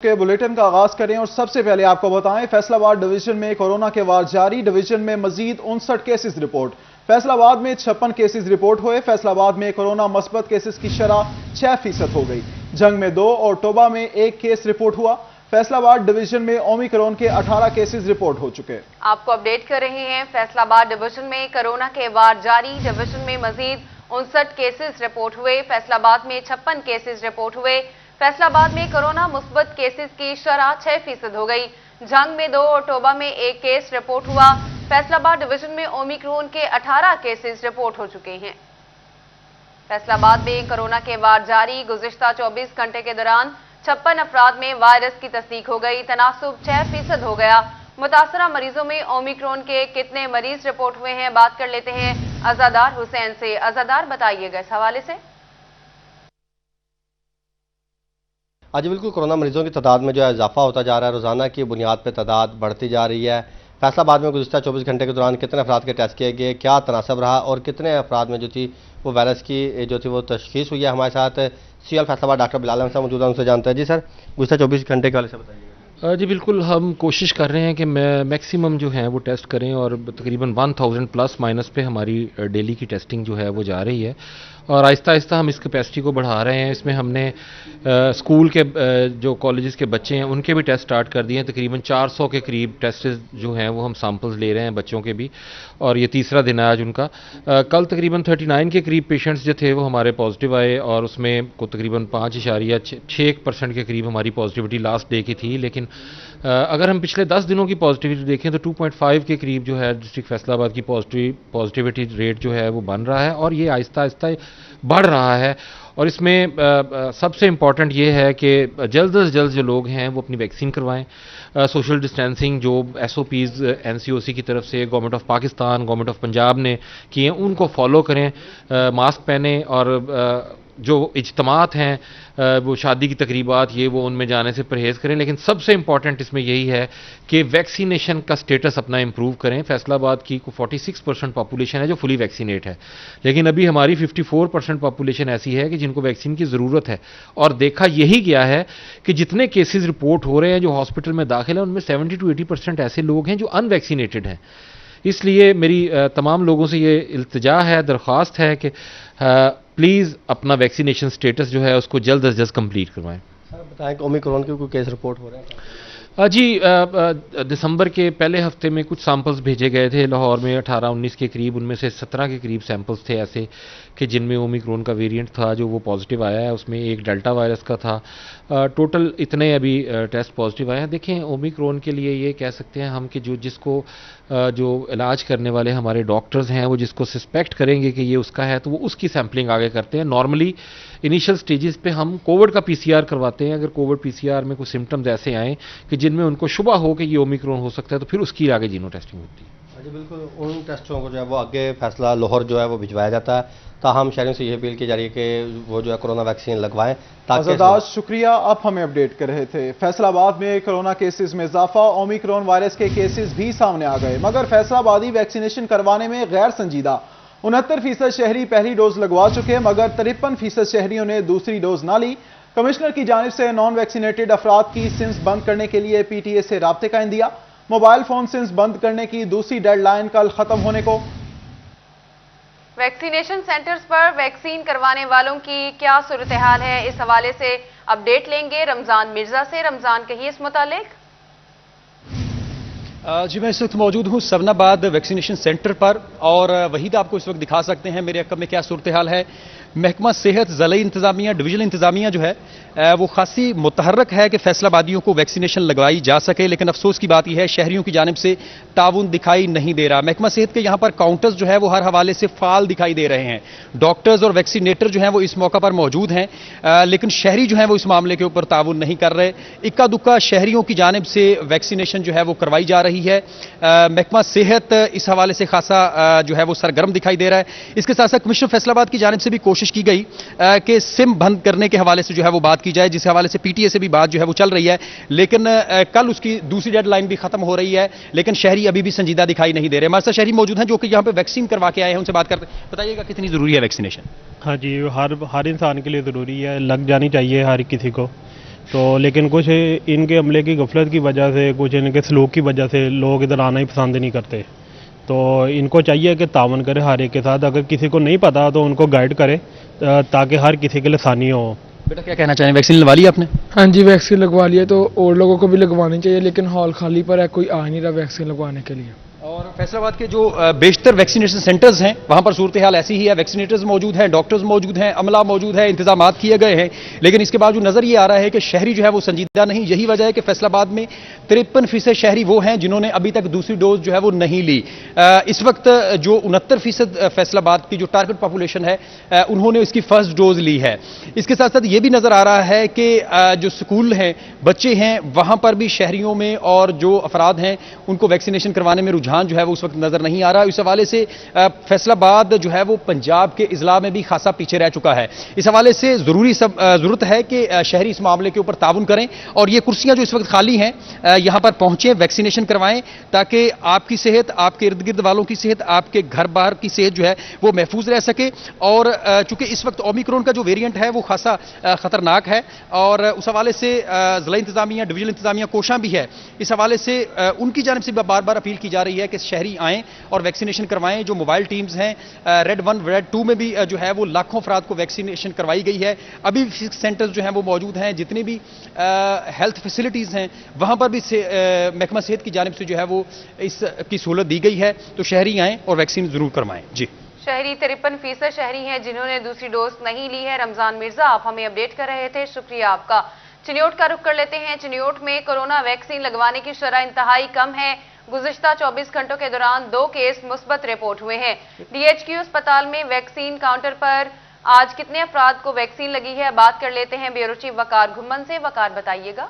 के बुलेटिन का आगाज करें और सबसे पहले आपको बताएं फैसलाबाद डिवीजन में कोरोना के वार जारी। डिवीजन में मजीद 59 केसेस रिपोर्ट। फैसलाबाद में 56 केसेस रिपोर्ट हुए। फैसलाबाद में कोरोना मस्बत केसेस की शरह 6% हो गई। जंग में 2 और टोबा में 1 केस रिपोर्ट हुआ। फैसलाबाद डिवीजन में ओमिक्रॉन के 18 केसेस रिपोर्ट हो चुके। आपको अपडेट कर रहे हैं। फैसलाबाद डिवीजन में कोरोना के वार जारी। डिवीजन में मजीद 59 केसेस रिपोर्ट हुए। फैसलाबाद में 56 केसेस रिपोर्ट हुए। फैसलाबाद में कोरोना मुस्बत केसेस की शरह 6% हो गई। जंग में 2 और टोबा में 1 केस रिपोर्ट हुआ। फैसलाबाद डिवीजन में ओमिक्रॉन के 18 केसेस रिपोर्ट हो चुके हैं। फैसलाबाद में कोरोना के वार जारी। गुज़िश्ता 24 घंटे के दौरान 56 अफराद में वायरस की तस्दीक हो गई। तनासुब 6% हो गया। मुतासरा मरीजों में ओमिक्रॉन के कितने मरीज रिपोर्ट हुए हैं, बात कर लेते हैं अजादार हुसैन से। अजादार, बताइएगा इस हवाले से। आज बिल्कुल कोरोना मरीजों की तादाद में जो है इजाफा होता जा रहा है। रोजाना की बुनियाद पर तादाद बढ़ती जा रही है। फैसलाबाद में गुज़िश्ता 24 घंटे के दौरान कितने अफराद के टेस्ट किए गए, क्या तनासब रहा और कितने अफराद में जो थी वो वायरस की जो थी वो तशखीस हुई है। हमारे साथ सीएल फैसलाबाद डॉक्टर बिलाल अहमद साहब मौजूद है, उनसे जानते हैं। जी सर, गुज़िश्ता 24 घंटे के वाले से बताइए। जी बिल्कुल, हम कोशिश कर रहे हैं कि मैक्सिमम जो है वो टेस्ट करें और तकरीबन 1000 प्लस माइनस पे हमारी डेली की टेस्टिंग जो है वो जा रही है और आहिस्ता आहिस्ता हम इस कैपेसिटी को बढ़ा रहे हैं। इसमें हमने स्कूल के जो कॉलेजेस के बच्चे हैं उनके भी टेस्ट स्टार्ट कर दिए हैं। तकरीबन 400 के करीब टेस्ट जो हैं वो हम सैंपल्स ले रहे हैं बच्चों के भी, और ये तीसरा दिन है आज उनका। कल तकरीबन 39 के करीब पेशेंट्स जो थे वो हमारे पॉजिटिव आए और उसमें को तकरीबन 5.6% के करीब हमारी पॉजिटिविटी लास्ट डे की थी। लेकिन अगर हम पिछले 10 दिनों की पॉजिटिविटी देखें तो 2.5 के करीब जो है डिस्ट्रिक्ट फैसलाबाद की पॉजिटिविटी रेट जो है वो बन रहा है और ये आहिस्ता आहिस्ता बढ़ रहा है। और इसमें सबसे इम्पॉर्टेंट ये है कि जल्द से जल्द जो लोग हैं वो अपनी वैक्सीन करवाएं। सोशल डिस्टेंसिंग जो SOPs NCOC की तरफ से government of Pakistan, government of Punjab ने किए उनको फॉलो करें, मास्क पहने और जो इज्तमात हैं वो शादी की तकरीबात ये वो उनमें जाने से परहेज़ करें। लेकिन सबसे इम्पॉर्टेंट इसमें यही है कि वैक्सीनेशन का स्टेटस अपना इम्प्रूव करें। फैसलाबाद की 46% पॉपुलेशन है जो फुली वैक्सीनेट है, लेकिन अभी हमारी 54% पॉपुलेशन ऐसी है कि जिनको वैक्सीन की ज़रूरत है। और देखा यही गया है कि जितने केसेस रिपोर्ट हो रहे हैं जो हॉस्पिटल में दाखिल हैं उनमें 70 to 80% ऐसे लोग हैं जो अनवैक्सीनेटेड हैं। इसलिए मेरी तमाम लोगों से ये इल्तिजा है, दरख्वास्त है कि प्लीज़ अपना वैक्सीनेशन स्टेटस जो है उसको जल्द अज जल्द कंप्लीट करवाएं। सर बताएं कि ओमिक्रॉन के कोई केस रिपोर्ट हो रहे हैं? जी, दिसंबर के पहले हफ्ते में कुछ सैंपल्स भेजे गए थे लाहौर में 18-19 के करीब। उनमें से 17 के करीब सैंपल्स थे ऐसे कि जिनमें ओमिक्रॉन का वेरिएंट था जो वो पॉजिटिव आया है। उसमें एक डेल्टा वायरस का था। टोटल इतने अभी टेस्ट पॉजिटिव आए हैं। देखें, ओमिक्रॉन के लिए ये कह सकते हैं हम कि जिसको जो इलाज करने वाले हमारे डॉक्टर्स हैं वो जिसको सस्पेक्ट करेंगे कि ये उसका है तो वो उसकी सैम्पलिंग आगे करते हैं। नॉर्मली इनिशियल स्टेजेस पे हम कोविड का PCR करवाते हैं। अगर कोविड PCR में कुछ सिम्टम्स ऐसे आएँ कि जिनमें उनको शुबा हो कि ये ओमिक्रॉन हो सकता है तो फिर उसकी आगे जीनो टेस्टिंग होती है। जी बिल्कुल, उन टेस्टों को जो है वो आगे फैसला लाहौर जो है वो भिजवाया जाता है। ताहम शहरियों से ये अपील की जा रही है कि वो जो है कोरोना वैक्सीन लगवाएं ताकि शुक्रिया। आप हमें अपडेट कर रहे थे। फैसलाबाद में कोरोना केसेस में इजाफा, ओमिक्रॉन वायरस के केसेस भी सामने आ गए, मगर फैसलाबादी वैक्सीनेशन करवाने में गैर संजीदा। 69% शहरी पहली डोज लगवा चुके मगर 53% शहरियों ने दूसरी डोज ना ली। कमिश्नर की जानिब से नॉन वैक्सीनेटेड अफराद की सिम्स बंद करने के लिए PTA से राब्ते का इंदिया। मोबाइल फोन सिम्स बंद करने की दूसरी डेडलाइन कल खत्म होने को। वैक्सीनेशन सेंटर्स पर वैक्सीन करवाने वालों की क्या सूरत हाल है, इस हवाले से अपडेट लेंगे रमजान मिर्जा से। रमजान, कहिए इस मुतालिक। जी मैं इस वक्त मौजूद हूँ सबनाबाद वैक्सीनेशन सेंटर पर और वहीद आपको इस वक्त दिखा सकते हैं मेरे अकब में क्या सूरत हाल है। महकमा सेहत, ज़िला इंतज़ामिया, डिवीजनल इंतज़ामिया जो है वो खासी मुतहर्रक है कि फैसलाबादियों को वैक्सीनेशन लगवाई जा सके, लेकिन अफसोस की बात यह है शहरियों की जानिब से ताउन दिखाई नहीं दे रहा। महकमा सेहत के यहाँ पर काउंटर्स जो है वो हर हवाले से फाल दिखाई दे रहे हैं। डॉक्टर्स और वैक्सीनेटर जो हैं वो इस मौका पर मौजूद हैं, लेकिन शहरी जो हैं वो इस मामले के ऊपर ताउन नहीं कर रहे। इक्का दुक्का शहरियों की जानिब से वैक्सीनेशन जो है वो करवाई जा रही है। महकमा सेहत इस हवाले से खासा जो है वो सरगर्म दिखाई दे रहा है। इसके साथ साथ कमिश्नर फैसलाबाद की जानिब से भी कोशिश की गई कि सिम बंद करने के हवाले से जो है वो बात की जाए, जिस हवाले से PTA से भी बात जो है वो चल रही है, लेकिन कल उसकी दूसरी डेडलाइन भी खत्म हो रही है, लेकिन शहरी अभी भी संजीदा दिखाई नहीं दे रहे। हमारे साथ शहरी मौजूद हैं जो कि यहाँ पे वैक्सीन करवा के आए हैं, उनसे बात करते हैं। बताइएगा कितनी जरूरी है वैक्सीनेशन? हाँ जी, हर इंसान के लिए ज़रूरी है, लग जानी चाहिए हर किसी को। तो लेकिन कुछ इनके अमले की गफलत की वजह से, कुछ इनके सलूक की वजह से लोग इधर आना ही पसंद नहीं करते। तो इनको चाहिए कि तावन करे हर एक के साथ, अगर किसी को नहीं पता तो उनको गाइड करे ताकि हर किसी के लिए आसानी हो। बेटा क्या कहना चाहें, वैक्सीन लगवा ली आपने? हाँ जी, वैक्सीन लगवा लिया, तो और लोगों को भी लगवानी चाहिए, लेकिन हॉल खाली पर है, कोई आ नहीं रहा वैक्सीन लगवाने के लिए। और फैसलाबाद के जो बेशतर वैक्सीनेशन सेंटर्स हैं वहां पर सूरत हाल ऐसी ही है, वैक्सीनेटर्स मौजूद हैं, डॉक्टर्स मौजूद हैं, अमला मौजूद है, इंतजाम किए गए हैं, लेकिन इसके बावजूद नजर ये आ रहा है कि शहरी जो है वो संजीदा नहीं। यही वजह है कि फैसलाबाद में 53% शहरी वो हैं जिन्होंने अभी तक दूसरी डोज जो है वो नहीं ली। इस वक्त जो 69% फैसलाबाद की जो टारगेट पॉपुलेशन है उन्होंने इसकी फर्स्ट डोज ली है। इसके साथ साथ ये भी नजर आ रहा है कि जो स्कूल हैं, बच्चे हैं, वहां पर भी शहरियों में और जो अफराद हैं उनको वैक्सीनेशन करवाने में रुझान जो है वो उस वक्त नजर नहीं आ रहा। इस हवाले से फैसलाबाद जो है वो पंजाब के इजला में भी खासा पीछे रह चुका है। इस हवाले से जरूरत है कि शहरी इस मामले के ऊपर ताउन करें और ये कुर्सियां जो इस वक्त खाली हैं यहां पर पहुंचे, वैक्सीनेशन करवाएं, ताकि आपकी सेहत, आपके इर्द गिर्द वालों की सेहत, आपके घर बाहर की सेहत जो है वो महफूज रह सके। और चूंकि इस वक्त ओमिक्रॉन का जो वेरिएंट है वो खासा खतरनाक है और उस हवाले से जिला इंतजामिया, डिवीजन इंतजामिया कोशां भी है, इस हवाले से उनकी जानिब से बार बार अपील की जा रही है कि शहरी आएं और वैक्सीनेशन करवाएं। जो मोबाइल टीम्स हैं, रेड 1, रेड 2 में भी जो है वो लाखों अफराद को वैक्सीनेशन करवाई गई है। अभी 6 सेंटर्स जो हैं वो मौजूद हैं, जितनी भी हेल्थ फैसिलिटीज़ हैं वहाँ पर भी महकमा सेहत की जानिब से जो है वो इसकी सहूलत दी गई है। तो शहरी आएँ और वैक्सीन ज़रूर करवाएं। जी, शहरी 53% शहरी हैं जिन्होंने दूसरी डोज नहीं ली है। रमजान मिर्जा, आप हमें अपडेट कर रहे थे, शुक्रिया आपका। चिन्योट का रुख कर लेते हैं। चिन्योट में कोरोना वैक्सीन लगवाने की शरह इंतहाई कम है। गुज़िश्ता 24 घंटों के दौरान 2 केस मुस्बत रिपोर्ट हुए हैं। DHQ अस्पताल में वैक्सीन काउंटर पर आज कितने अफराद को वैक्सीन लगी है, बात कर लेते हैं ब्यूरो चीफ वकार घुम्मन से। वकार, बताइएगा।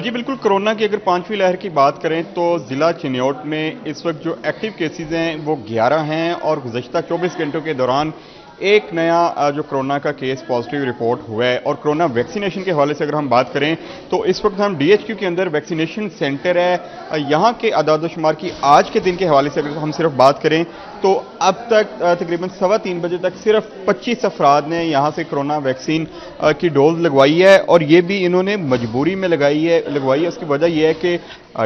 जी बिल्कुल, कोरोना की अगर 5वीं लहर की बात करें तो ज़िला चिन्योट में इस वक्त जो एक्टिव केसेस हैं वो 11 हैं और गुज़श्ता 24 घंटों के दौरान एक नया जो कोरोना का केस पॉजिटिव रिपोर्ट हुआ है। और कोरोना वैक्सीनेशन के हवाले से अगर हम बात करें तो इस वक्त हम DHQ के अंदर वैक्सीनेशन सेंटर है, यहाँ के आदाद-ओ-शुमार की आज के दिन के हवाले से अगर हम सिर्फ बात करें तो अब तक तकरीबन 3:15 बजे तक सिर्फ 25 अफराद ने यहाँ से कोरोना वैक्सीन की डोज लगवाई है और ये भी इन्होंने मजबूरी में लगवाई है। उसकी वजह यह है कि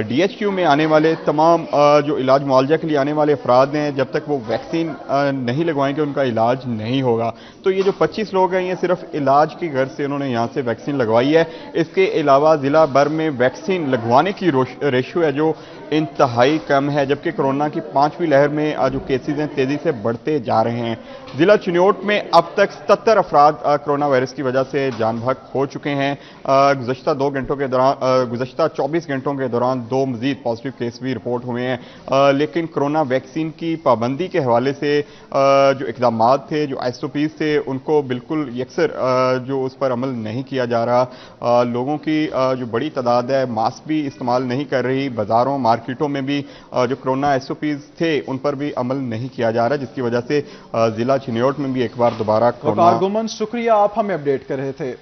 DHQ में आने वाले तमाम जो इलाज मुआवजा के लिए आने वाले अफराद हैं, जब तक वो वैक्सीन नहीं लगवाएंगे उनका इलाज नहीं होगा। तो ये जो 25 लोग हैं ये सिर्फ इलाज की गर्ज से उन्होंने यहाँ से वैक्सीन लगवाई है। इसके अलावा ज़िला भर में वैक्सीन लगवाने की रेशो है जो इंतहाई कम है, जबकि कोरोना की 5वीं लहर में जो केसेस हैं तेज़ी से बढ़ते जा रहे हैं। ज़िला चिन्योट में अब तक 77 अफराद कोरोना वायरस की वजह से जान भाग हो चुके हैं। गुज़श्ता 24 घंटों के दौरान 2 मज़ीद पॉजिटिव केस भी रिपोर्ट हुए हैं। लेकिन कोरोना वैक्सीन की पाबंदी के हवाले से जो इक़दाम थे, जो SOPs थे, उनको बिल्कुल यकसर जो उस पर अमल नहीं किया जा रहा। लोगों की जो बड़ी तादाद है मास्क भी इस्तेमाल नहीं कर रही। बाज़ारों, मार्केटों में भी जो कोरोना SOPs थे उन पर भी अमल नहीं किया जा रहा, जिसकी वजह से ज़िला चिन्योट में भी एक बार दोबारा वकार गुमन, शुक्रिया, आप हमें अपडेट कर रहे थे।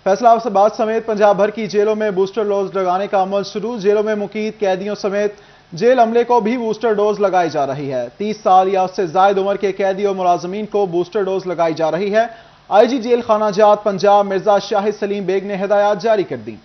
फैसलाबाद समेत पंजाब भर की जेलों में बूस्टर डोज लगाने का अमल शुरू। जेलों में मुकीद कैदियों समेत जेल अमले को भी बूस्टर डोज लगाई जा रही है। 30 साल या उससे जायद उम्र के कैदी और मुलाजमीन को बूस्टर डोज लगाई जा रही है। IG जेल खाना जात पंजाब मिर्जा शाहिद सलीम बेग ने हिदायत जारी कर दी।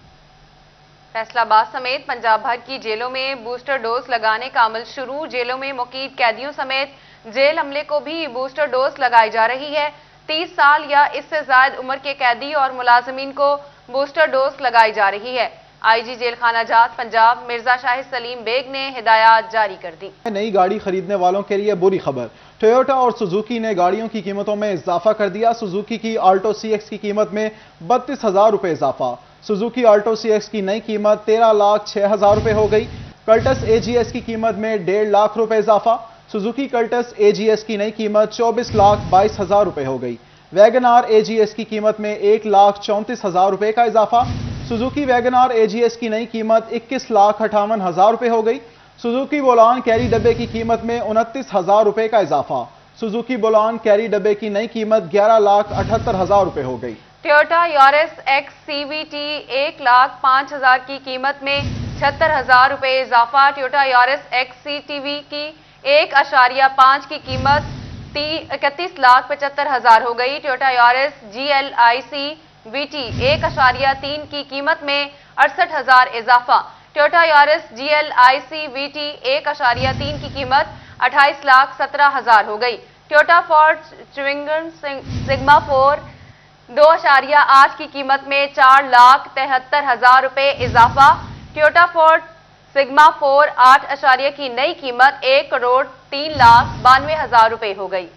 फैसलाबाद समेत पंजाब भर की जेलों में बूस्टर डोज लगाने का अमल शुरू। जेलों में मुकीद कैदियों समेत जेल अमले को भी बूस्टर डोज लगाई जा रही है। 30 साल या इससे ज्यादा उम्र के कैदी और मुलाजमीन को बूस्टर डोज लगाई जा रही है। IG जेल खाना जात पंजाब मिर्जा शाहिद सलीम बेग ने हिदायत जारी कर दी। नई गाड़ी खरीदने वालों के लिए बुरी खबर। टोयोटा और सुजुकी ने गाड़ियों की कीमतों में इजाफा कर दिया। सुजुकी की आल्टो CX की कीमत में 32,000 रुपए इजाफा। सुजुकी आल्टो CX की नई कीमत 13,06,000 रुपए हो गई। कल्टस AGS की कीमत में 1.5 लाख रुपए इजाफा। सुजुकी कल्टस AGS की नई कीमत 24,22,000 रुपए हो गई। वैगन आर AGS की कीमत में 1,34,000 रुपए का इजाफा। सुजुकी वैगन आर AGS की नई कीमत 21,58,000 रुपए हो गई। सुजुकी बोलान कैरी डब्बे की कीमत में 29,000 रुपए का इजाफा। सुजुकी बोलान कैरी डब्बे की नई कीमत 11,78,000 रुपए हो गई। टोयोटा यारिस X CVT 1,05,000 की कीमत में 76,000 रुपए इजाफा। टोयोटा यारिस X CTV की 1.5 की कीमत 31,75,000 हो गई। टोयोटा यारिस GLIC VT 1.3 की कीमत में 68,000 इजाफा। टोयोटा यारिस GLIC VT 1.3 की कीमत 28,17,000 हो गई। टोयोटा फोर्ड च्विंगन सिग्मा 4 2.8 की कीमत में 4,73,000 रुपए इजाफा। टोयोटा फोर्ड सिग्मा 4 8 की नई कीमत 1,03,92,000 रुपए हो गई।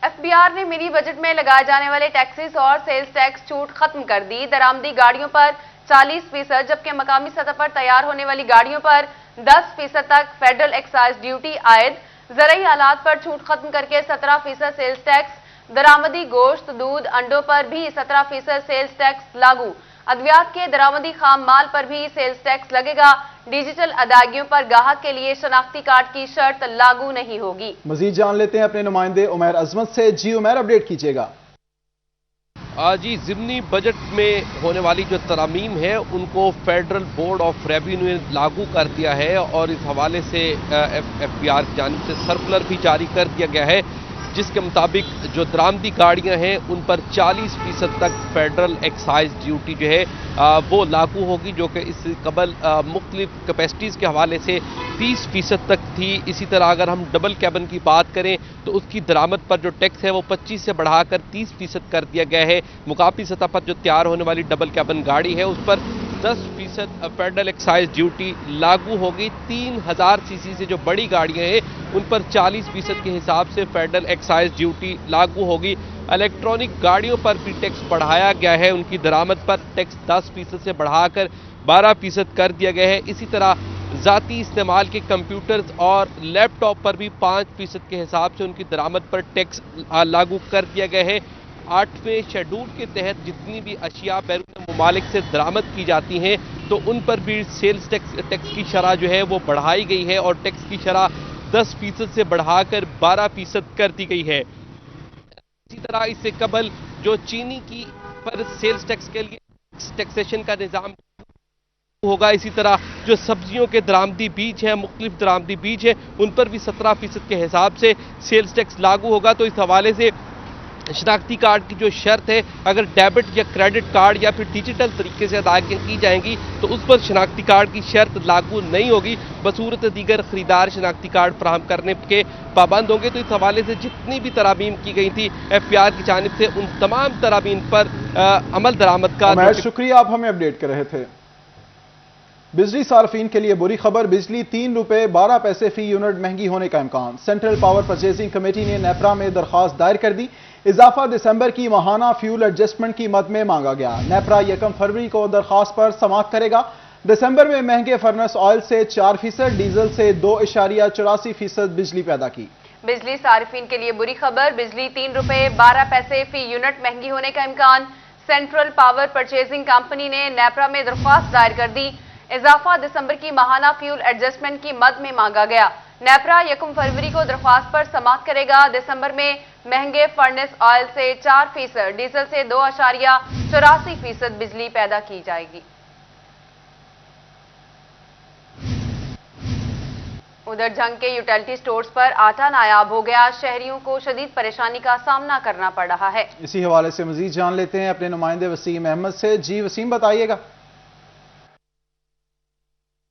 FBR ने मिनी बजट में लगाए जाने वाले टैक्सेस और सेल्स टैक्स छूट खत्म कर दी। दरामदी गाड़ियों पर 40%, जबकि मकामी सतह पर तैयार होने वाली गाड़ियों पर 10% तक फेडरल एक्साइज ड्यूटी आयद। ज़रूरी आलात पर छूट खत्म करके 17% सेल्स टैक्स। दरामदी गोश्त, दूध, अंडों पर भी 17% सेल्स टैक्स लागू। अद्वियात के दरामदी खाम माल पर भी सेल्स टैक्स लगेगा। डिजिटल अदायगियों पर गाहक के लिए शनाख्ती कार्ड की शर्त लागू नहीं होगी। मजीद जान लेते हैं अपने नुमाइंदे उमैर अजमत से। जी उमैर, अपडेट कीजिएगा। जी, ज़िमनी बजट में होने वाली जो तरामीम है उनको फेडरल बोर्ड ऑफ रेवेन्यू ने लागू कर दिया है और इस हवाले से FBR की जानिब से सर्कुलर भी जारी कर दिया गया है, जिसके मुताबिक जो दरामदी गाड़ियां हैं उन पर 40% तक फेडरल एक्साइज ड्यूटी जो है वो लागू होगी, जो कि इससे कबल मुख्तलिफ कैपेसिटीज़ के हवाले से 30% तक थी। इसी तरह अगर हम डबल कैबन की बात करें तो उसकी दरामद पर जो टैक्स है वो 25 से बढ़ाकर 30% कर दिया गया है। मुकामी सतह पर जो तैयार होने वाली डबल कैबन गाड़ी है उस पर 10% फेडरल एक्साइज ड्यूटी लागू होगी। 3000 सीसी से जो बड़ी गाड़ियां हैं उन पर 40% के हिसाब से फेडरल एक्साइज ड्यूटी लागू होगी। इलेक्ट्रॉनिक गाड़ियों पर भी टैक्स बढ़ाया गया है, उनकी दरामद पर टैक्स 10% से बढ़ाकर 12% कर दिया गया है। इसी तरह ज़ाती इस्तेमाल के कंप्यूटर्स और लैपटॉप पर भी 5% के हिसाब से उनकी दरामद पर टैक्स लागू कर दिया गया है। 8वें शेड्यूल के तहत जितनी भी अशिया बैरून मुमालिक से दरामद की जाती हैं तो उन पर भी सेल्स टैक्स की शरह जो है वो बढ़ाई गई है और टैक्स की शरह 10% से बढ़ाकर 12% कर दी गई है। इसी तरह इससे कबल जो चीनी की पर सेल्स टैक्स के लिए टैक्सेशन का निज़ाम होगा। इसी तरह जो सब्जियों के दरामदी बीज हैं, मुख्तलिफ दरामदी बीज हैं, उन पर भी 17% के हिसाब से सेल्स टैक्स लागू होगा। तो इस हवाले से शनाख्ती कार्ड की जो शर्त है, अगर डेबिट या क्रेडिट कार्ड या फिर डिजिटल तरीके से अदायगी की जाएंगी तो उस पर शनाख्ती कार्ड की शर्त लागू नहीं होगी। बसूरत दीगर खरीदार शनाख्ती कार्ड फराहम करने के पाबंद होंगे। तो इस हवाले से जितनी भी तरामीम की गई थी FBR की जानिब से उन तमाम तरामीम पर अमल दरामद का शुक्रिया। आप हमें अपडेट कर रहे थे। बिजली सार्फिन के लिए बुरी खबर, बिजली 3 रुपए 12 पैसे फी यूनिट महंगी होने का इम्कान। सेंट्रल पावर परचेजिंग कमेटी ने नेपरा में दरख्वास्त दायर कर दी। इजाफा दिसंबर की माहाना फ्यूल एडजस्टमेंट की मद में मांगा गया। नेपरा 1 फरवरी को दरख्वास्त पर समाअत करेगा। दिसंबर में महंगे फर्नेस ऑयल से 4%, डीजल से 2.84% बिजली पैदा की। बिजली सार्फिन के लिए बुरी खबर, बिजली 3 रुपए 12 पैसे फी यूनिट महंगी होने का इम्कान। सेंट्रल पावर परचेजिंग कंपनी ने नेपरा में दरख्वास्त दायर कर दी। इजाफा दिसंबर की माहाना फ्यूल एडजस्टमेंट की मद में मांगा गया। नेपरा 1 फरवरी को दरख्वास्त पर समाअत करेगा। दिसंबर में महंगे फर्नेस ऑयल से 4%, डीजल से 2.84% बिजली पैदा की जाएगी। उधर जंग के यूटिलिटी स्टोर्स पर आटा नायाब हो गया। शहरियों को शदीद परेशानी का सामना करना पड़ रहा है। इसी हवाले से मजीद जान लेते हैं अपने नुमाइंदे वसीम अहमद से। जी वसीम, बताइएगा।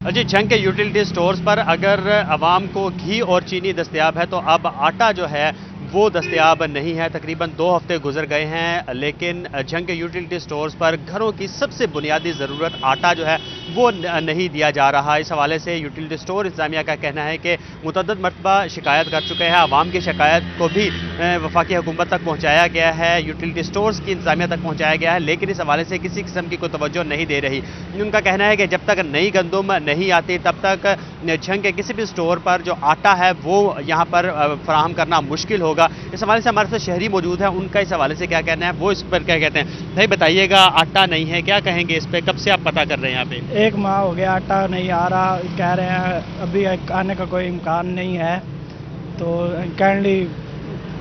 जी, जंग के यूटिलिटी स्टोर्स पर अगर आवाम को घी और चीनी दस्तयाब है तो अब आटा जो है वो दस्तयाब नहीं है। तकरीबन 2 हफ्ते गुजर गए हैं, लेकिन जंग के यूटिलिटी स्टोर्स पर घरों की सबसे बुनियादी ज़रूरत आटा जो है वो नहीं दिया जा रहा। इस हवाले से यूटिलिटी स्टोर इंतजामिया का कहना है कि मुतअद्दिद मरतबा शिकायत कर चुके हैं। आवाम की शिकायत को भी वफाकी हुकूमत तक पहुँचाया गया है, यूटिलिटी स्टोर्स की इंतजामिया तक पहुँचाया गया है, लेकिन इस हवाले से किसी किस्म की कोई तवज्जो नहीं दे रही। उनका कहना है कि जब तक नई गंदुम नहीं आती तब तक जंग के किसी भी स्टोर पर जो आटा है वो यहाँ पर फराहम करना मुश्किल होगा। इस हवाले से हमारे साथ शहरी मौजूद हैं, उनका इस हवाले से क्या कहना है, वो इस पर क्या कहते हैं। भाई बताइएगा, आटा नहीं है, क्या कहेंगे इस पे? कब से आप पता कर रहे हैं यहाँ पे? 1 माह हो गया आटा नहीं आ रहा, कह रहे हैं अभी आने का कोई इम्कान नहीं है। तो काइंडली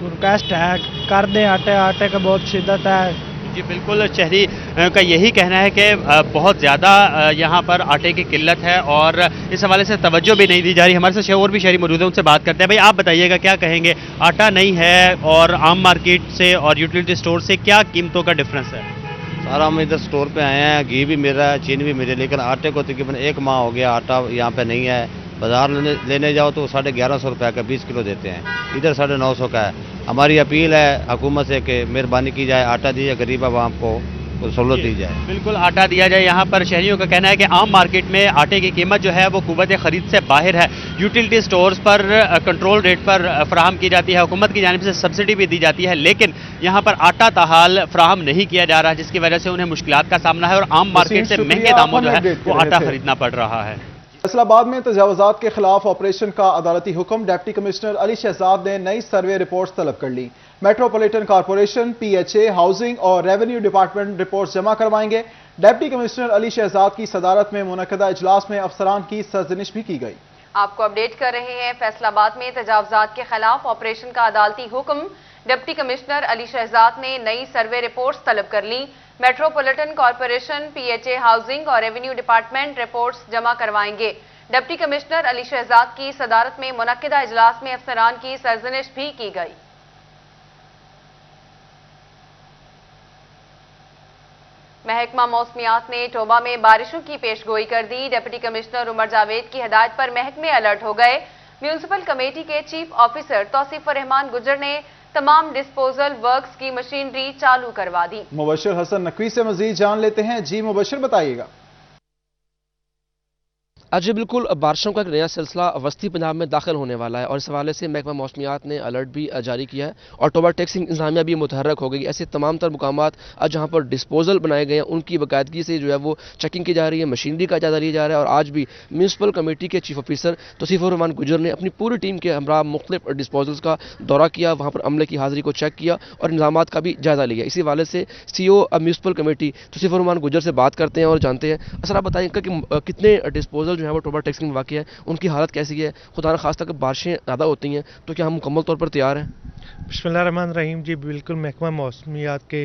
रिक्वेस्ट है कर दें, आटे का बहुत शिद्दत है, जी बिल्कुल, शहरी का यही कहना है कि बहुत ज़्यादा यहाँ पर आटे की किल्लत है और इस हवाले से तवज्जो भी नहीं दी जा रही। हमारे साथ और भी शहरी मौजूद हैं, उनसे बात करते हैं। भाई आप बताइएगा, क्या कहेंगे, आटा नहीं है और आम मार्केट से और यूटिलिटी स्टोर से क्या कीमतों का डिफरेंस है? सारा हम इधर स्टोर पे आए हैं, घी भी मिल रहा है, चीनी भी मिल रही है, लेकिन आटे को तकरीबन 1 माह हो गया आटा यहाँ पे नहीं है। बाजार लेने जाओ तो 1150 रुपये का 20 किलो देते हैं, इधर 950 का है। हमारी अपील है हुकूमत से कि मेहरबानी की जाए, आटा दीजिए, गरीब आवाम को सहूलत दी जाए। बिल्कुल आटा दिया जाए। यहाँ पर शहरियों का कहना है कि आम मार्केट में आटे की कीमत जो है वो कुव्वत खरीद से बाहर है। यूटिलिटी स्टोर्स पर कंट्रोल रेट पर फराहम की जाती है, हुकूमत की जानिब से सब्सिडी भी दी जाती है, लेकिन यहाँ पर आटा ताहाल फराहम नहीं किया जा रहा है, जिसकी वजह से उन्हें मुश्किलात का सामना है और आम मार्केट से महंगे दामों जो है वो आटा खरीदना पड़ रहा है। फैसलाबाद में तजावुजात के खिलाफ ऑपरेशन का अदालती हुक्म, डिप्टी कमिश्नर अली शहजाद ने नई सर्वे रिपोर्ट तलब कर ली। मेट्रोपॉलिटन कॉरपोरेशन, PHA, हाउसिंग और रेवेन्यू डिपार्टमेंट रिपोर्ट जमा करवाएंगे। डिप्टी कमिश्नर अली शहजाद की सदारत में मुनक्कदा इजलास में अफसरान की सरजनिश भी की गई। आपको अपडेट कर रहे हैं, फैसलाबाद में तजावुजात के खिलाफ ऑपरेशन का अदालती हुक्म, डिप्टी कमिश्नर अली शहजाद ने नई सर्वे रिपोर्ट्स तलब कर ली। मेट्रोपॉलिटन कॉरपोरेशन, PHA, हाउसिंग और रेवेन्यू डिपार्टमेंट रिपोर्ट्स जमा करवाएंगे। डिप्टी कमिश्नर अली शहजाद की सदारत में मुनक्किदा इजलास में अफसरान की सरजनिश भी की गई। महकमा मौसमियात ने टोबा में बारिशों की पेशगोई कर दी। डिप्टी कमिश्नर उमर जावेद की हिदायत पर महकमे अलर्ट हो गए। म्यूनिसिपल कमेटी के चीफ ऑफिसर तौसीफ रहमान गुजर ने तमाम डिस्पोजल वर्क्स की मशीनरी चालू करवा दी। मुबशर हसन नकवी से मजीद जान लेते हैं। जी मुबशर, बताइएगा। आज बिल्कुल बारिशों का एक नया सिलसिला वस्ती पंजाब में दाखिल होने वाला है और इस हवाले से महकमा मौसमियात ने अलर्ट भी जारी किया है और टोबा टैक्सिंग इंतजामिया भी मुतहर्रक हो गई। ऐसे तमाम तर मुकामात आज जहाँ पर डिस्पोजल बनाए गए हैं उनकी बाकायदगी से जो है वो चेकिंग की जा रही है, मशीनरी का जायजा लिया जा रहा है। और आज भी म्यूनसिपल कमेटी के चीफ ऑफिसर तौसीफ रहमान गुजर ने अपनी पूरी टीम के हमरा मुख्तलिफ डिस्पोजल्स का दौरा किया, वहाँ पर अमले की हाजिरी को चेक किया और इंतजामात का भी जायजा लिया। इसी हवाले से CEO municipal committee Tauseef Rahman Gujar से बात करते हैं और जानते हैं। असर आप बताइएगा कि कितने डिस्पोजल जो है वो टोबा टैक्सिंग वाक़ई है, उनकी हालत कैसी है? खुदा न खास्ता कि बारिशें ज़्यादा होती हैं तो क्या हम मुकम्मल तौर पर तैयार हैं? बिस्मिल्लाहिर्रहमानिर्रहीम। जी बिल्कुल, महकमा मौसमियात के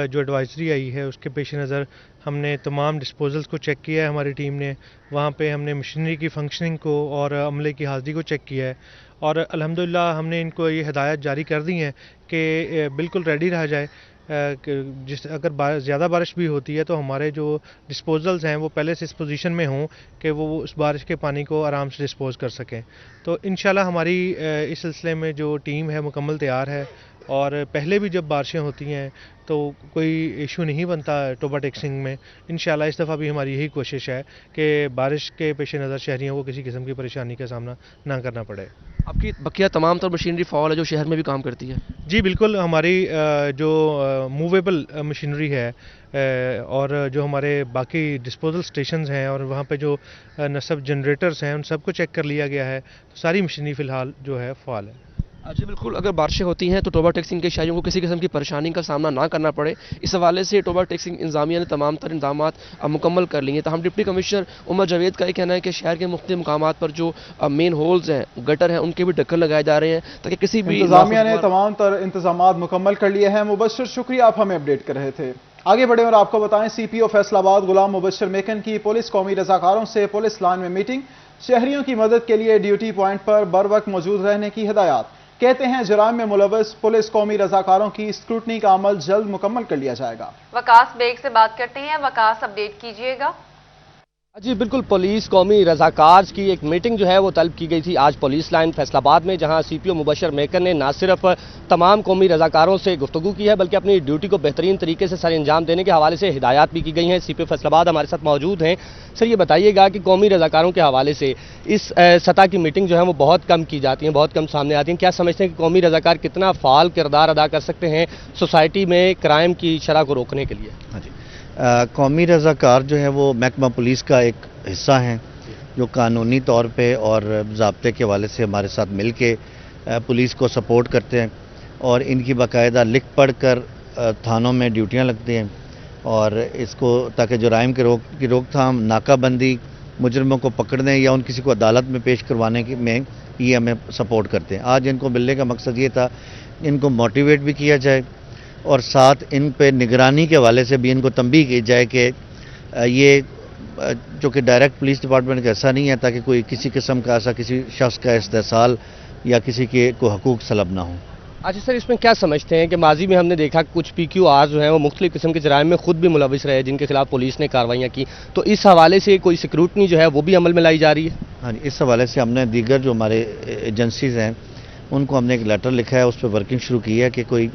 जो एडवाइजरी आई है उसके पेश नज़र हमने तमाम डिस्पोजल्स को चेक किया है। हमारी टीम ने वहाँ पे हमने मशीनरी की फंक्शनिंग को और अमले की हाज़िरी को चेक किया है और अल्हम्दुलिल्लाह हमने इनको ये हिदायत जारी कर दी हैं कि बिल्कुल रेडी रहा जाए। जिस अगर ज़्यादा बारिश भी होती है तो हमारे जो डिस्पोजल्स हैं वो पहले से इस पोजीशन में हों कि वो उस बारिश के पानी को आराम से डिस्पोज़ कर सकें। तो इंशाल्लाह हमारी इस सिलसिले में जो टीम है मुकम्मल तैयार है और पहले भी जब बारिशें होती हैं तो कोई इशू नहीं बनता टोबा टैक्सिंग में। इंशाल्लाह इस दफ़ा भी हमारी यही कोशिश है कि बारिश के पेश नज़र शहरियों को किसी किस्म की परेशानी का सामना ना करना पड़े। आपकी बकिया तमाम तर मशीनरी फ़ाल है जो शहर में भी काम करती है? जी बिल्कुल, हमारी जो मूवेबल मशीनरी है और जो हमारे बाकी डिस्पोजल स्टेशंस हैं और वहाँ पे जो नस्ब जनरेटर्स हैं उन सबको चेक कर लिया गया है। तो सारी मशीनरी फ़िलहाल जो है फ़ाल है। जी बिल्कुल, अगर बारिशें होती हैं तो टोबा टैक्सिंग के शहरियों को किसी किस्म की परेशानी का सामना ना करना पड़े, इस हवाले से टोबा टैक्सिंग इंतजामिया ने तमाम तर इंतजामात मुकम्मल कर लिए हैं। तो हम डिप्टी कमिश्नर उमर जावेद का ये कहना है कि शहर के मुख्तलिफ मुकामात पर जो मेन होल्स हैं, गटर हैं, उनके भी ढक्कन लगाए जा रहे हैं ताकि किसी भी इंतजामिया ने तमाम तर इंतजामात मुकम्मल कर लिए हैं। मुबशर, शुक्रिया, आप हमें अपडेट कर रहे थे। आगे बढ़े और आपको बताएं, CPO फैसलाबाद गुलाम मुबशर मेकन की पुलिस कौमी रजाकारों से पुलिस लाइन में मीटिंग, शहरियों की मदद के लिए ड्यूटी पॉइंट पर बर वक्त मौजूद रहने की हिदायत। कहते हैं जराइम में मुलव्वस पुलिस कौमी रजाकारों की स्क्रूटनी का अमल जल्द मुकम्मल कर लिया जाएगा। वकास बेग से बात करते हैं। वकास, अपडेट कीजिएगा। जी बिल्कुल, पुलिस कौमी रजाकार की एक मीटिंग जो है वो तलब की गई थी आज पुलिस लाइन फैसलाबाद में, जहां CPO मुबशर मेकर ने ना सिर्फ तमाम कौमी रजाकारों से गुफ्तगू की है बल्कि अपनी ड्यूटी को बेहतरीन तरीके से सर अंजाम देने के हवाले से हिदायत भी की गई हैं। CPO फैसलाबाद हमारे साथ मौजूद हैं। सर, ये बताइएगा कि कौमी रजाकारों के हवाले से इस सतह की मीटिंग जो है वो बहुत कम की जाती हैं, बहुत कम सामने आती हैं। क्या समझते हैं कि कौमी रजाकार कितना फ़ाल किरदार अदा कर सकते हैं सोसाइटी में क्राइम की शरह को रोकने के लिए? हाँ जी, कौमी रज़ाकार जो है वो महकमा पुलिस का एक हिस्सा हैं जो कानूनी तौर पे और ज़ाब्ते के हवाले से हमारे साथ मिल के पुलिस को सपोर्ट करते हैं और इनकी बाकायदा लिख पढ़ कर थानों में ड्यूटियां लगती हैं और इसको ताकि जुराइम की रोकथाम, नाकाबंदी, मुजरमों को पकड़ने या उन किसी को अदालत में पेश करवाने में ये हमें सपोर्ट करते हैं। आज इनको मिलने का मकसद ये था इनको मोटिवेट भी किया जाए और साथ इन पे निगरानी के हवाले से भी इनको तंबीह की जाए कि ये जो कि डायरेक्ट पुलिस डिपार्टमेंट का ऐसा नहीं है ताकि कोई किसी किस्म का ऐसा किसी शख्स का इस्तेसाल या किसी के को हकूक सलब ना हो। अच्छा सर, इसमें क्या समझते हैं कि माजी में हमने देखा कुछ PQR जो हैं वो मुख्तलिफ किस्म के जराइम में खुद भी मुलविस रहे जिनके खिलाफ पुलिस ने कार्रवाइयाँ की, तो इस हवाले से कोई सिक्रूटनी जो है वो भी अमल में लाई जा रही है? हाँ जी, इस हवाले से हमने दीगर जो हमारे एजेंसीज़ हैं उनको हमने एक लेटर लिखा है, उस पर वर्किंग शुरू की है कि कोई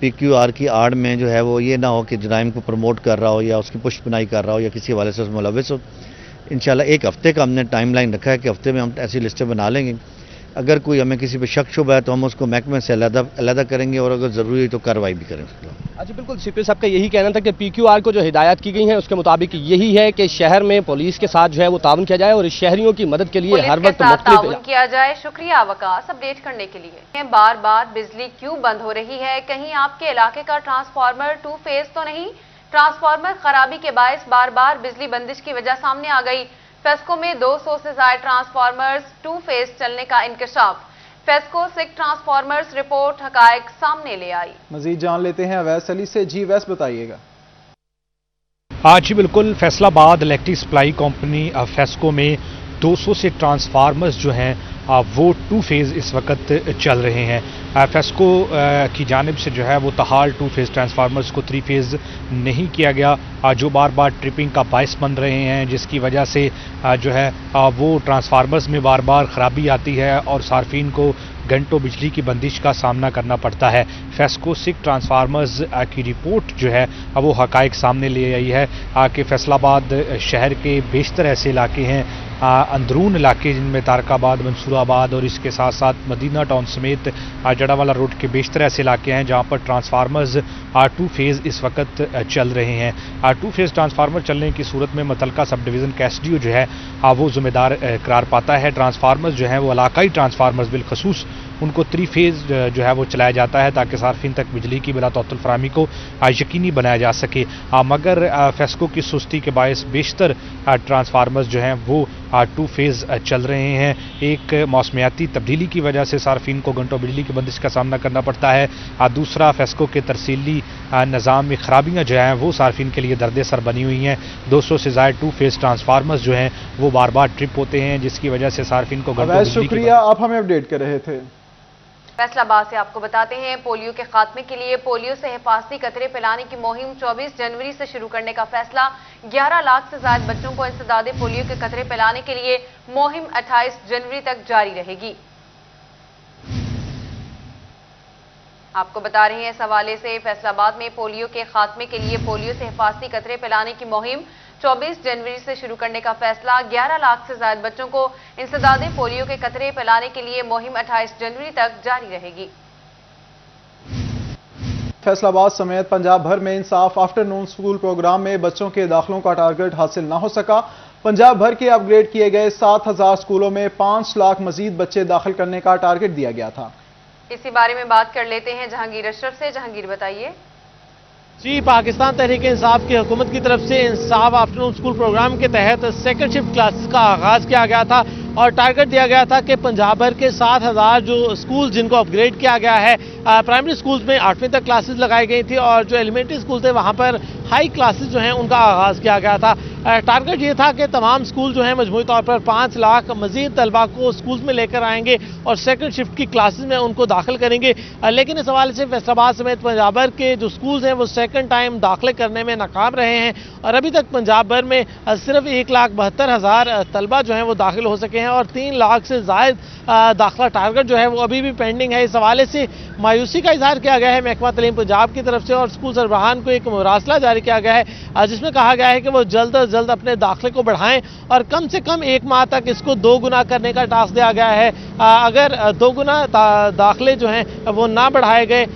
PQR की आड़ में जो है वो ये ना हो कि जराइम को प्रमोट कर रहा हो या उसकी पुष्टपनाही कर रहा हो या किसी हवाले से मुलविस हो। इंशाल्लाह 1 हफ्ते का हमने टाइम लाइन रखा है कि हफ्ते में हम ऐसी लिस्टें बना लेंगे। अगर कोई हमें किसी पे शक शुबा है तो हम उसको महकमे से अलग करेंगे और अगर ज़रूरी है तो कार्रवाई भी करेंगे। अच्छा बिल्कुल, CP साहब का यही कहना था कि PQR को जो हिदायत की गई है उसके मुताबिक यही है कि शहर में पुलिस के साथ जो है वो ताउन किया जाए और शहरियों की मदद के लिए हर वक्त ताउन किया जाए। शुक्रिया वकास अपडेट करने के लिए। बार बार बिजली क्यों बंद हो रही है? कहीं आपके इलाके का ट्रांसफार्मर 2 फेज तो नहीं? ट्रांसफार्मर खराबी के बायस बार बार बिजली बंदिश की वजह सामने आ गई। फेस्को में 200 से ज्यादा ट्रांसफार्मर्स 2 फेज चलने का इंकशाफ। फेस्को 6 ट्रांसफार्मर्स रिपोर्ट हकायक सामने ले आई। मजीद जान लेते हैं अवैस अली से। जी वैस बताइएगा। जी बिल्कुल, Faisalabad electric supply company FESCO में 200 से ट्रांसफार्मर्स जो हैं वो 2 फेज़ इस वक्त चल रहे हैं। फेस्को की जानिब से जो है वो तहाल 2 फेज़ ट्रांसफार्मर्स को 3 फेज़ नहीं किया गया, जो बार बार ट्रिपिंग का बायस बन रहे हैं, जिसकी वजह से जो है वो ट्रांसफार्मर्स में बार बार ख़राबी आती है और सार्फिन को घंटों बिजली की बंदिश का सामना करना पड़ता है। फेस्को 6 ट्रांसफार्मर्स की रिपोर्ट जो है वो हकायक सामने ले आई है कि फैसलाबाद शहर के बेशतर ऐसे इलाके हैं, अंदरून इलाके जिनमें तारकाबाद, मंसूराबाद और इसके साथ साथ मदीना टाउन समेत जड़ावाला रोड के बेशतर ऐसे इलाके हैं जहां पर ट्रांसफार्मर्स 2 फेज़ इस वक्त चल रहे हैं। 2 फेज़ ट्रांसफार्मर चलने की सूरत में मुतलका सब डिवीज़न का SDO जो है वो ज़िम्मेदार करार पाता है। ट्रांसफार्मर्स जो हैं वो इलाकाई ट्रांसफार्मर्स बिलखसूस उनको 3 फेज़ जो है वो चलाया जाता है ताकि सार्फिन तक बिजली की बिला तअत्तुल फराहमी को यकीनी बनाया जा सके। मगर फेस्को की सुस्ती के बायस बेशतर ट्रांसफार्मर्स जो हैं वो 2 फेज़ चल रहे हैं। एक मौसमियाती तब्दीली की वजह से सार्फिन को घंटों बिजली की बंदिश का सामना करना पड़ता है। दूसरा, फेस्को के तरसीली निज़ाम में खराबियाँ जो हैं वो सार्फिन के लिए दर्द सर बनी हुई हैं। 200 से ज़्यादा 2 फेज़ ट्रांसफार्मर्स जो हैं वो बार बार ट्रिप होते हैं जिसकी वजह से सार्फिन को घंटों बिजली। शुक्रिया, आप हमें अपडेट कर रहे थे। फैसलाबाद से आपको बताते हैं पोलियो के खात्मे के लिए पोलियो से हिफाजती कतरे पिलाने की मुहिम 24 जनवरी से शुरू करने का फैसला। 11 लाख से ज्यादा बच्चों को इंसदादे पोलियो के कतरे पिलाने के लिए मुहिम 28 जनवरी तक जारी रहेगी। आपको बता रहे हैं इस हवाले से फैसलाबाद में पोलियो के खात्मे के लिए पोलियो से हिफाजती कतरे पिलाने की मुहिम 24 जनवरी से शुरू करने का फैसला। 11 लाख से ज्यादा बच्चों को इंसदादे पोलियो के कतरे पिलाने के लिए मुहिम 28 जनवरी तक जारी रहेगी। फैसलाबाद समेत पंजाब भर में इंसाफ आफ्टरनून स्कूल प्रोग्राम में बच्चों के दाखिलों का टारगेट हासिल न हो सका। पंजाब भर के अपग्रेड किए गए 7000 स्कूलों में 5 लाख मजीद बच्चे दाखिल करने का टारगेट दिया गया था। इसी बारे में बात कर लेते हैं जहांगीर अशरफ से। जहांगीर बताइए। जी, पाकिस्तान तहरीक इंसाफ की हुकूमत की तरफ से इंसाफ आफ्टरनून स्कूल प्रोग्राम के तहत सेकंड शिफ्ट क्लासेस का आगाज़ किया गया था और टारगेट दिया गया था कि पंजाब भर के 7000 जो स्कूल जिनको अपग्रेड किया गया है, प्राइमरी स्कूल्स में 8वीं तक क्लासेस लगाई गई थी और जो एलिमेंट्री स्कूल थे वहाँ पर हाई क्लासेस जो हैं उनका आगाज़ किया गया था। टारगेट ये था कि तमाम स्कूल जो हैं मजमूई तौर पर 5 लाख मजीद तलबा को स्कूल्स में लेकर आएंगे और सेकंड शिफ्ट की क्लासेस में उनको दाखिल करेंगे। लेकिन इस हवाले से फैसलाबाद समेत पंजाब भर के जो स्कूल्स हैं वो सेकंड टाइम दाखिले करने में नाकाम रहे हैं और अभी तक पंजाब भर में सिर्फ 1,72,000 तलबा जो हैं वो दाखिल हो सके हैं और 3 लाख से ज़ायद दाखिला टारगेट जो है वो अभी भी पेंडिंग है। इस हवाले से मायूसी का इजहार किया गया है महकमा तालीम पंजाब की तरफ से और स्कूल सरबराहान को एक मुरासला जारी किया गया है जिसमें कहा गया है कि वो जल्द अज जल्द अपने दाखिले को बढ़ाएं और कम से कम 1 माह तक इसको 2 गुना करने का टास्क दिया गया है। अगर 2 गुना दाखिले जो हैं वो ना बढ़ाए गए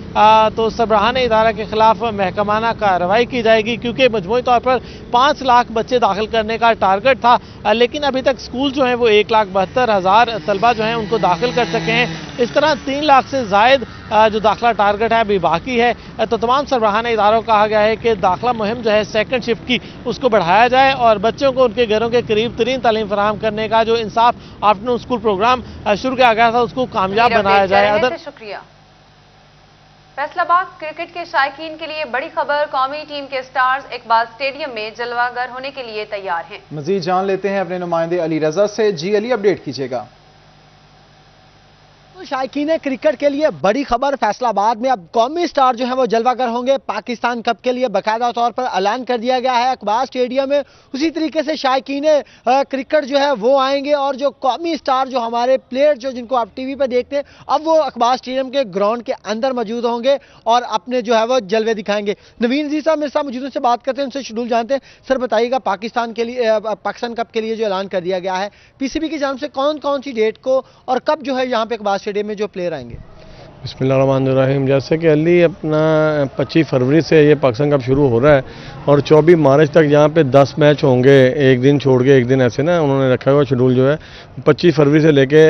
तो सरबराहान इदारा के खिलाफ महकमाना कार्रवाई की जाएगी क्योंकि मजमूई तौर पर 5 लाख बच्चे दाखिल करने का टारगेट था। लेकिन अभी तक स्कूल जो हैं वो 1,72,000 तलबा जो हैं उनको दाखिल कर सके हैं। इस तरह 3 लाख से ज़ायद जो दाखिला टारगेट है अभी बाकी है। तो तमाम सरबराहान इदारों को कहा गया है कि दाखिला मुहिम जो है सेकंड शिफ्ट की उसको बढ़ाया जाए और बच्चों को उनके घरों के करीब तरीन तालीम फराहम करने का जो इंसाफ आफ्टरनून स्कूल प्रोग्राम शुरू किया गया था उसको कामयाब बनाया जाए। शुक्रिया। फैसलाबाद क्रिकेट के शायकीन के लिए बड़ी खबर, कौमी टीम के स्टार्स इकबाल स्टेडियम में जलवागर होने के लिए तैयार हैं। मजीद जान लेते हैं अपने नुमाइंदे अली रजा से। जी अली, अपडेट कीजिएगा। शायकीन क्रिकेट के लिए बड़ी खबर, फैसलाबाद में अब कौमी स्टार जो है वो जलवागर होंगे। पाकिस्तान कप के लिए बाकायदा तौर पर ऐलान कर दिया गया है इकबाल स्टेडियम में। उसी तरीके से शायकीन क्रिकेट जो है वो आएंगे और जो कौमी स्टार जो हमारे प्लेयर जो जिनको आप टीवी पर देखते हैं, अब वो इकबाल स्टेडियम के ग्राउंड के अंदर मौजूद होंगे और अपने जो है वो जलवे दिखाएंगे। नवीन जी साहब मेरे साथ मौजूद, उनसे बात करते हैं, उनसे शेड्यूल जानते हैं। सर बताइएगा, पाकिस्तान कप के लिए जो ऐलान कर दिया गया है पीसीबी की जानिब से, कौन कौन सी डेट को और कब जो है यहाँ पे इकबाल स्टेडियम में जो प्लेयर आएंगे? बिस्मिल्लाहिर्रहमानिर्रहीम। जैसे कि अली अपना 25 फरवरी से ये पाकिस्तान कप शुरू हो रहा है और 24 मार्च तक यहाँ पे 10 मैच होंगे, एक दिन छोड़ के एक दिन, ऐसे ना उन्होंने रखा हुआ शेड्यूल जो है 25 फरवरी से लेके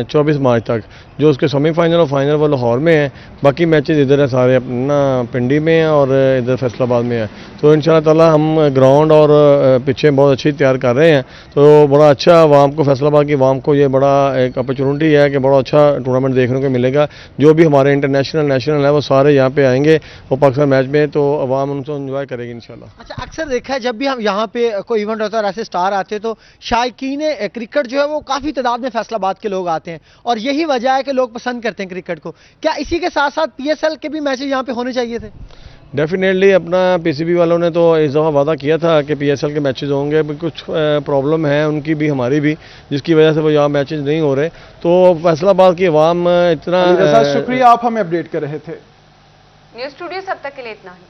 24 मार्च तक। जो उसके सेमीफाइनल और फाइनल वो लाहौर में है, बाकी मैचेस इधर है सारे अपना पिंडी में है और इधर फैसलाबाद में है। तो इंशाल्लाह ताला हम ग्राउंड और पिचें बहुत अच्छी तैयार कर रहे हैं। तो बड़ा अच्छा आवाम को, फैसलाबाद की आवाम को ये बड़ा एक अपॉर्चुनिटी है कि बड़ा अच्छा टूर्नामेंट देखने को मिलेगा। जो भी हमारे इंटरनेशनल नेशनल है वो सारे यहाँ पे आएंगे वो पाकिस्तान मैच में, तो अवाम उनको एंजॉय करेगी इंशाल्लाह। अच्छा, अक्सर देखा है जब भी हम यहाँ पे कोई इवेंट होता है, ऐसे स्टार आते हैं, तो शायकीन क्रिकेट जो है वो काफ़ी तादाद में फैसलाबाद के लोग आते हैं और यही वजह है कि लोग पसंद करते हैं क्रिकेट को। क्या इसी के साथ साथ पीएसएल के भी मैचेस यहाँ पे होने चाहिए थे? डेफिनेटली अपना पीसीबी वालों ने तो इस दफ़ा वादा किया था कि पीएसएल के मैचेस होंगे, कुछ प्रॉब्लम है उनकी भी हमारी भी, जिसकी वजह से वो यहाँ मैचेस नहीं हो रहे। तो फैसलाबाद की आवाम इतना शुक्रिया, आप हमें अपडेट कर रहे थे। न्यूज़ स्टूडियो से अब तक के लिए इतना ही।